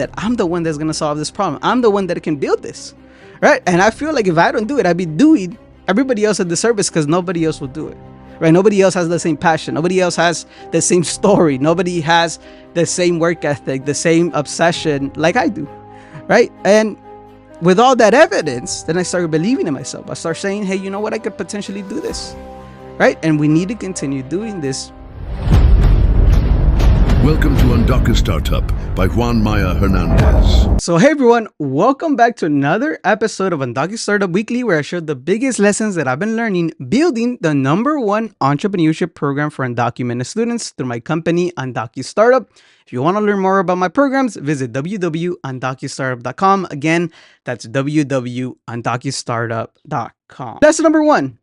that I'm the one that's going to solve this problem. I'm the one that can build this, right? And I feel like if I don't do it, I'd be doing everybody else a disservice because nobody else will do it, right? Nobody else has the same passion. Nobody else has the same story. Nobody has the same work ethic, the same obsession like I do, right? And with all that evidence, then I started believing in myself. I started saying, hey, you know what? I could potentially do this, right? And we need to continue doing this. Welcome to UndocuStartup by Juan Maya Hernandez. So hey everyone, welcome back to another episode of UndocuStartup Weekly, where I share the biggest lessons that I've been learning building the #1 entrepreneurship program for undocumented students through my company, UndocuStartup. If you want to learn more about my programs, visit www.undocuStartup.com. Again, that's www.undocuStartup.com. Lesson number 1,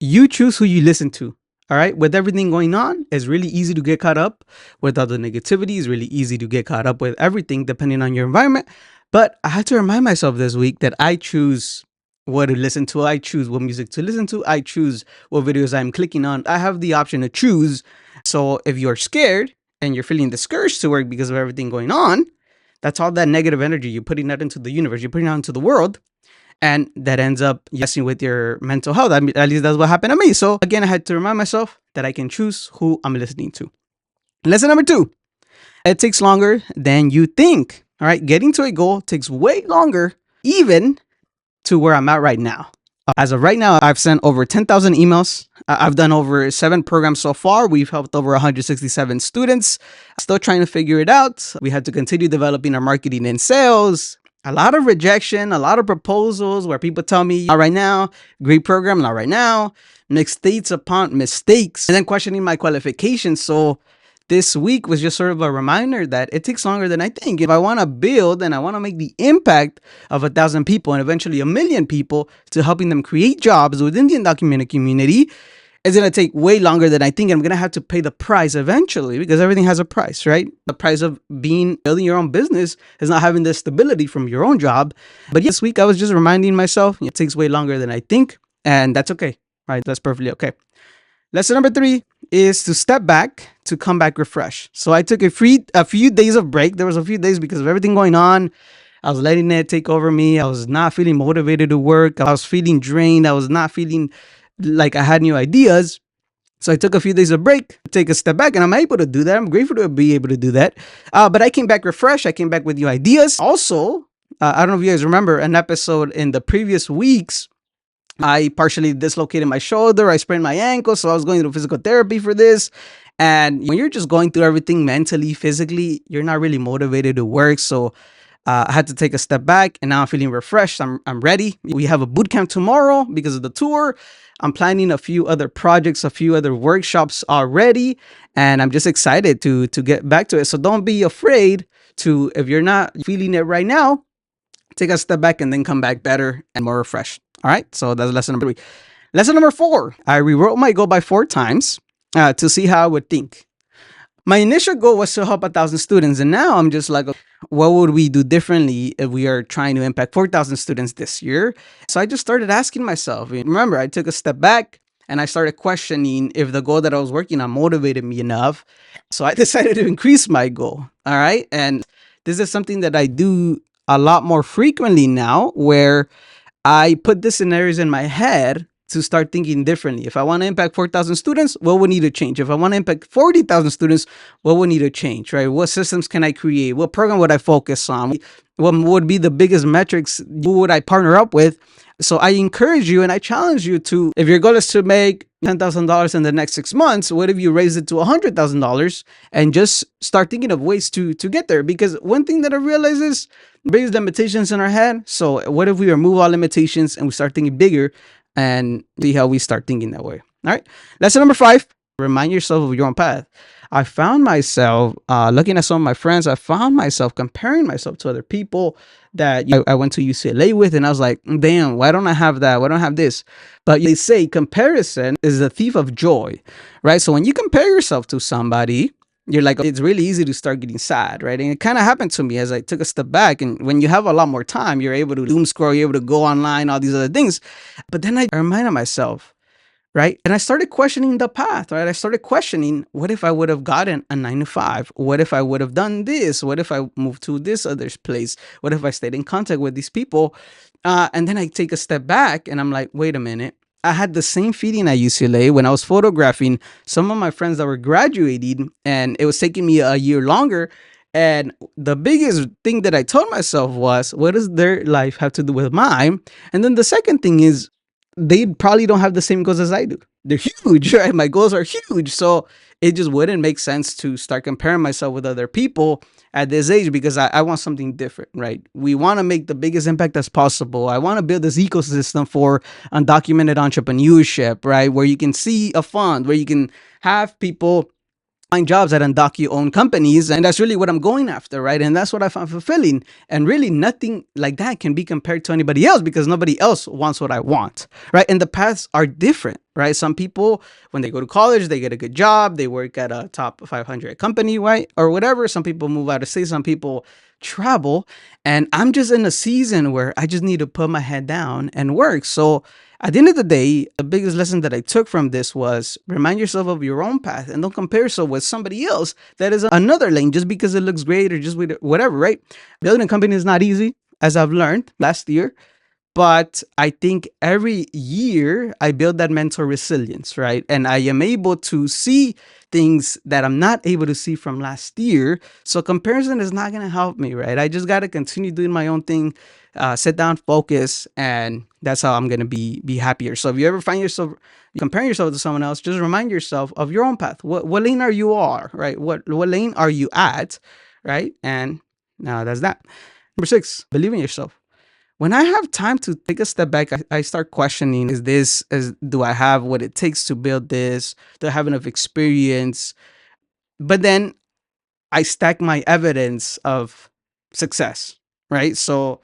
you choose who you listen to. All right. With everything going on, it's really easy to get caught up with all the negativity. It's really easy to get caught up with everything depending on your environment. But I had to remind myself this week that I choose what to listen to. I choose what music to listen to. I choose what videos I'm clicking on. I have the option to choose. So if you're scared and you're feeling discouraged to work because of everything going on, that's all that negative energy. You're putting that into the universe. You're putting it out into the world. And that ends up messing with your mental health. I mean, at least that's what happened to me. So again, I had to remind myself that I can choose who I'm listening to. Lesson number 2, it takes longer than you think. All right. Getting to a goal takes way longer, even to where I'm at right now. As of right now, I've sent over 10,000 emails. I've done over 7 programs so far. We've helped over 167 students. Still trying to figure it out. We had to continue developing our marketing and sales. A lot of rejection, a lot of proposals where people tell me, not right now, great program, not right now, mistakes upon mistakes, and then questioning my qualifications. So this week was just sort of a reminder that it takes longer than I think. If I want to build and I want to make the impact of 1,000 people and eventually 1 million people to helping them create jobs within the undocumented community, it's going to take way longer than I think. I'm going to have to pay the price eventually because everything has a price, right? The price of building your own business is not having the stability from your own job. But this week I was just reminding myself it takes way longer than I think. And that's okay, right? That's perfectly okay. Lesson number 3 is to step back to come back refreshed. So I took a few days of break. There was a few days because of everything going on. I was letting it take over me. I was not feeling motivated to work. I was feeling drained. I was not feeling like I had new ideas. So I took a few days of break, take a step back, and I'm able to do that. I'm grateful to be able to do that. But I came back refreshed. I came back with new ideas. Also, I don't know if you guys remember an episode in the previous weeks. I partially dislocated my shoulder. I sprained my ankle. So I was going through physical therapy for this. And when you're just going through everything mentally, physically, you're not really motivated to work. So I had to take a step back, and now I'm feeling refreshed. I'm ready. We have a boot camp tomorrow because of the tour. I'm planning a few other projects, a few other workshops already, and I'm just excited to get back to it. So don't be afraid to, if you're not feeling it right now, take a step back and then come back better and more refreshed. All right. So that's lesson number 3. Lesson number 4, I rewrote my goal by 4 times to see how I would think. My initial goal was to help 1,000 students. And now I'm just like, what would we do differently if we are trying to impact 4,000 students this year? So I just started asking myself. Remember, I took a step back and I started questioning if the goal that I was working on motivated me enough. So I decided to increase my goal. All right. And this is something that I do a lot more frequently now, where I put the scenarios in my head to start thinking differently. If I want to impact 4,000 students, what would need to change? If I want to impact 40,000 students, what would need to change, right? What systems can I create? What program would I focus on? What would be the biggest metrics? Who would I partner up with? So I encourage you and I challenge you to, if your goal is to make $10,000 in the next 6 months, what if you raise it to $100,000 and just start thinking of ways to get there? Because one thing that I realize is biggest limitations in our head. So what if we remove all limitations and we start thinking bigger and see how we start thinking that way? All right. Lesson number 5, remind yourself of your own path. I found myself looking at some of my friends. I found myself comparing myself to other people that I went to UCLA with. And I was like, damn, why don't I have that? Why don't I have this? But they say comparison is the thief of joy, right? So when you compare yourself to somebody, you're like, it's really easy to start getting sad, right? And it kind of happened to me as I took a step back. And when you have a lot more time, you're able to doom scroll, you're able to go online, all these other things. But then I reminded myself, right? And I started questioning the path, right? I started questioning, what if I would have gotten a 9 to 5? What if I would have done this? What if I moved to this other place? What if I stayed in contact with these people? And then I take a step back and I'm like, wait a minute. I had the same feeling at UCLA when I was photographing some of my friends that were graduating, and it was taking me a year longer. And the biggest thing that I told myself was, what does their life have to do with mine? And then the second thing is, they probably don't have the same goals as I do. They're huge, right? My goals are huge. So it just wouldn't make sense to start comparing myself with other people at this age, because I want something different, right? We want to make the biggest impact as possible. I want to build this ecosystem for undocumented entrepreneurship, right? Where you can see a fund, where you can have people find jobs at undocu-owned companies, and that's really what I'm going after, right? And that's what I found fulfilling. And really, nothing like that can be compared to anybody else, because nobody else wants what I want, right? And the paths are different, right? Some people, when they go to college, they get a good job, they work at a top 500 company, right, or whatever. Some people move out of state, some people travel, and I'm just in a season where I just need to put my head down and work. So at the end of the day, the biggest lesson that I took from this was, remind yourself of your own path and don't compare yourself with somebody else that is another lane just because it looks great or just whatever, right? Building a company is not easy, as I've learned last year. But I think every year I build that mental resilience, right? And I am able to see things that I'm not able to see from last year. So comparison is not going to help me, right? I just got to continue doing my own thing, sit down, focus, and that's how I'm going to be happier. So if you ever find yourself comparing yourself to someone else, just remind yourself of your own path. What lane are you right? What lane are you at, right? And now that's that. Number 6, believe in yourself. When I have time to take a step back, I start questioning, do I have what it takes to build this? Do I have enough experience? But then I stack my evidence of success, right? So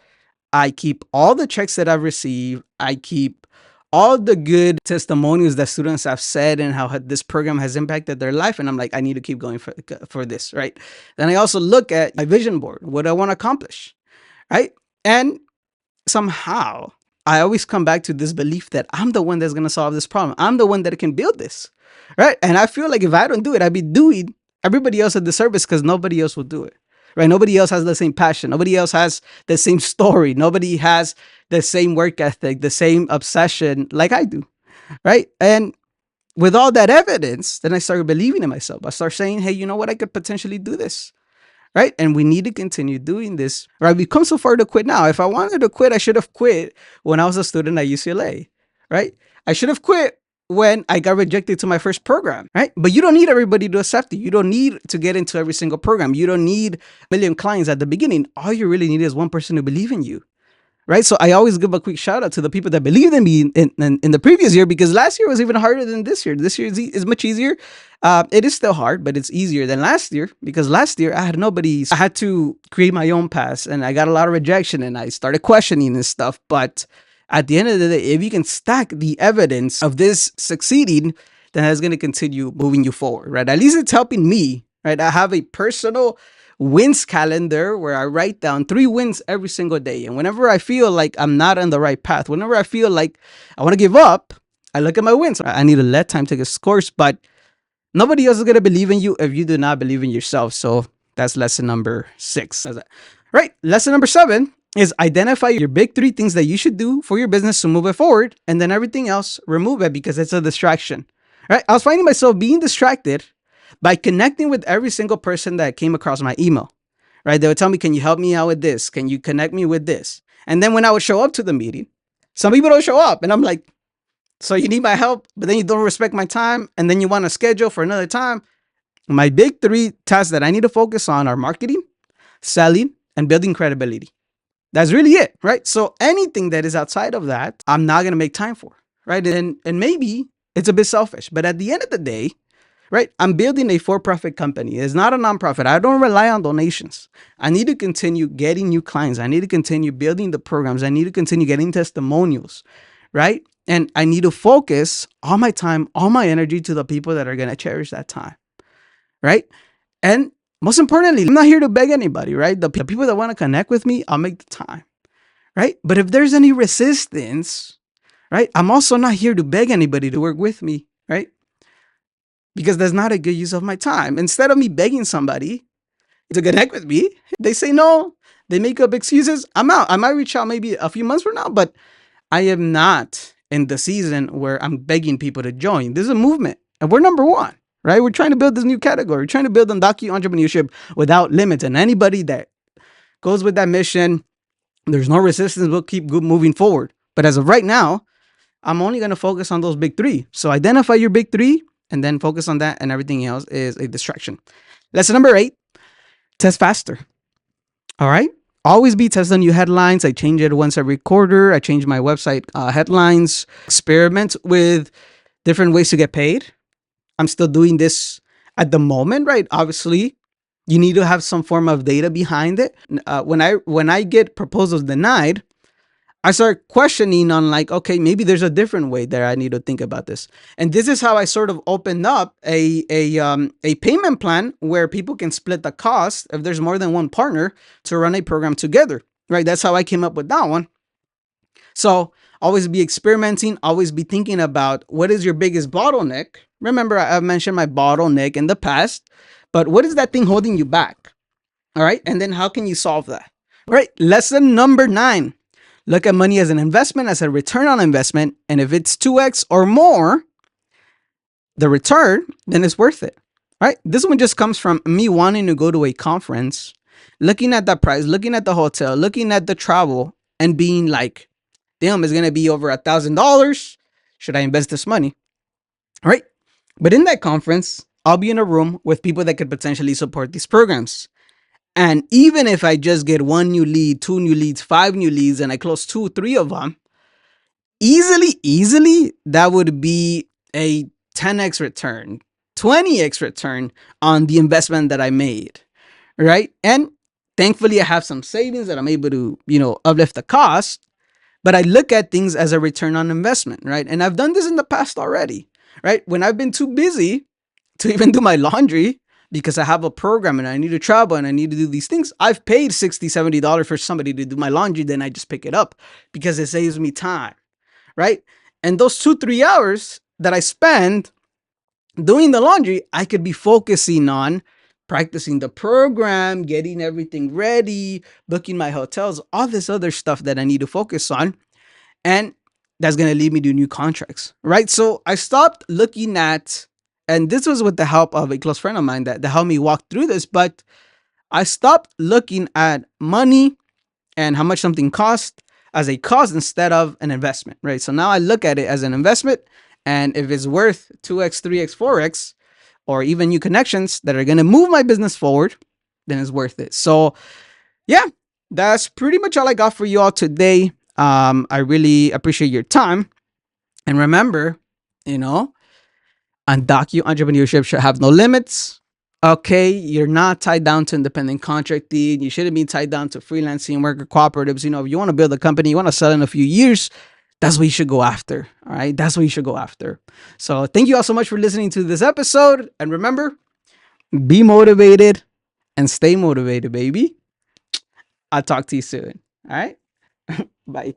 I keep all the checks that I've received. I keep all the good testimonials that students have said and how this program has impacted their life. And I'm like, I need to keep going for this, right? Then I also look at my vision board, what I want to accomplish, right? And somehow I always come back to this belief that I'm the one that's going to solve this problem. I'm the one that can build this, right? And I feel like if I don't do it, I'd be doing everybody else a disservice, because nobody else will do it, right? Nobody else has the same passion. Nobody else has the same story. Nobody has the same work ethic, the same obsession like I do, right? And with all that evidence, then I started believing in myself. I started saying, hey, you know what? I could potentially do this, right? And we need to continue doing this, right? We've come so far to quit now. If I wanted to quit, I should have quit when I was a student at UCLA, right? I should have quit when I got rejected to my first program, right? But you don't need everybody to accept you. You don't need to get into every single program. You don't need a million clients at the beginning. All you really need is one person to believe in you, right? So I always give a quick shout out to the people that believed in me in the previous year, because last year was even harder than this year. This year is much easier. It is still hard, but it's easier than last year, because last year I had nobody. I had to create my own path, and I got a lot of rejection, and I started questioning this stuff. But at the end of the day, if you can stack the evidence of this succeeding, then that's going to continue moving you forward, right? At least it's helping me, right? I have a personal wins calendar where I write down 3 wins every single day. And whenever I feel like I'm not on the right path, whenever I feel like I want to give up, I look at my wins. I need to let time take its course, but nobody else is going to believe in you if you do not believe in yourself. So that's lesson number 6. Right. Lesson number 7 is identify your big 3 things that you should do for your business to move it forward. And then everything else, remove it, because it's a distraction. Right. I was finding myself being distracted by connecting with every single person that came across my email, right? They would tell me, can you help me out with this? Can you connect me with this? And then when I would show up to the meeting, some people don't show up. And I'm like, so you need my help, but then you don't respect my time. And then you want to schedule for another time. My big 3 tasks that I need to focus on are marketing, selling, and building credibility. That's really it, right? So anything that is outside of that, I'm not going to make time for, right? And maybe it's a bit selfish, but at the end of the day, right, I'm building a for-profit company. It's not a nonprofit. I don't rely on donations. I need to continue getting new clients. I need to continue building the programs. I need to continue getting testimonials, right? And I need to focus all my time, all my energy to the people that are going to cherish that time, right? And most importantly, I'm not here to beg anybody, right? The people that want to connect with me, I'll make the time, right? But if there's any resistance, right? I'm also not here to beg anybody to work with me, right? Because that's not a good use of my time. Instead of me begging somebody to connect with me, they say no, they make up excuses, I'm out. I might reach out maybe a few months from now, but I am not in the season where I'm begging people to join. This is a movement, and we're number one, right? We're trying to build this new category. We're trying to build entrepreneurship without limits, and anybody that goes with that mission, there's no resistance. We'll keep moving forward. But as of right now, I'm only going to focus on those big three. So identify your big three and then focus on that, and everything else is a distraction. Lesson number 8, test faster. All right. Always be testing new headlines. I change it once every quarter. I change my website headlines. Experiment with different ways to get paid. I'm still doing this at the moment, right? Obviously, you need to have some form of data behind it. When I get proposals denied, I start questioning on like, okay, maybe there's a different way that I need to think about this. And this is how I sort of opened up a payment plan where people can split the cost if there's more than one partner to run a program together, right? That's how I came up with that one. So always be experimenting, always be thinking about what is your biggest bottleneck. Remember, I've mentioned my bottleneck in the past, but what is that thing holding you back? All right. And then how can you solve that? All right. Lesson number 9. Look at money as an investment, as a return on investment. And if it's 2x or more, the return, then it's worth it. Right? This one just comes from me wanting to go to a conference, looking at the price, looking at the hotel, looking at the travel, and being like, damn, it's going to be over $1,000. Should I invest this money? All right. But in that conference, I'll be in a room with people that could potentially support these programs. And even if I just get 1 new lead, 2 new leads, 5 new leads, and I close 2, 3 of them, easily, that would be a 10x return, 20x return on the investment that I made, right? And thankfully, I have some savings that I'm able to, uplift the cost. But I look at things as a return on investment, right? And I've done this in the past already, right? When I've been too busy to even do my laundry because I have a program and I need to travel and I need to do these things, I've paid $60, $70 for somebody to do my laundry. Then I just pick it up because it saves me time, right? And those 2-3 hours that I spend doing the laundry, I could be focusing on practicing the program, getting everything ready, booking my hotels, all this other stuff that I need to focus on. And that's going to lead me to new contracts, right? So I stopped looking at, and this was with the help of a close friend of mine that helped me walk through this, but I stopped looking at money and how much something costs as a cost instead of an investment, right? So now I look at it as an investment, and if it's worth 2x, 3x, 4x, or even new connections that are going to move my business forward, then it's worth it. So yeah, that's pretty much all I got for you all today. I really appreciate your time. And remember, entrepreneurship should have no limits. Okay, you're not tied down to independent contracting. You shouldn't be tied down to freelancing work or cooperatives. If you want to build a company, you want to sell in a few years, that's what you should go after. All right, that's what you should go after. So thank you all so much for listening to this episode. And remember, be motivated and stay motivated, baby. I'll talk to you soon. All right, bye.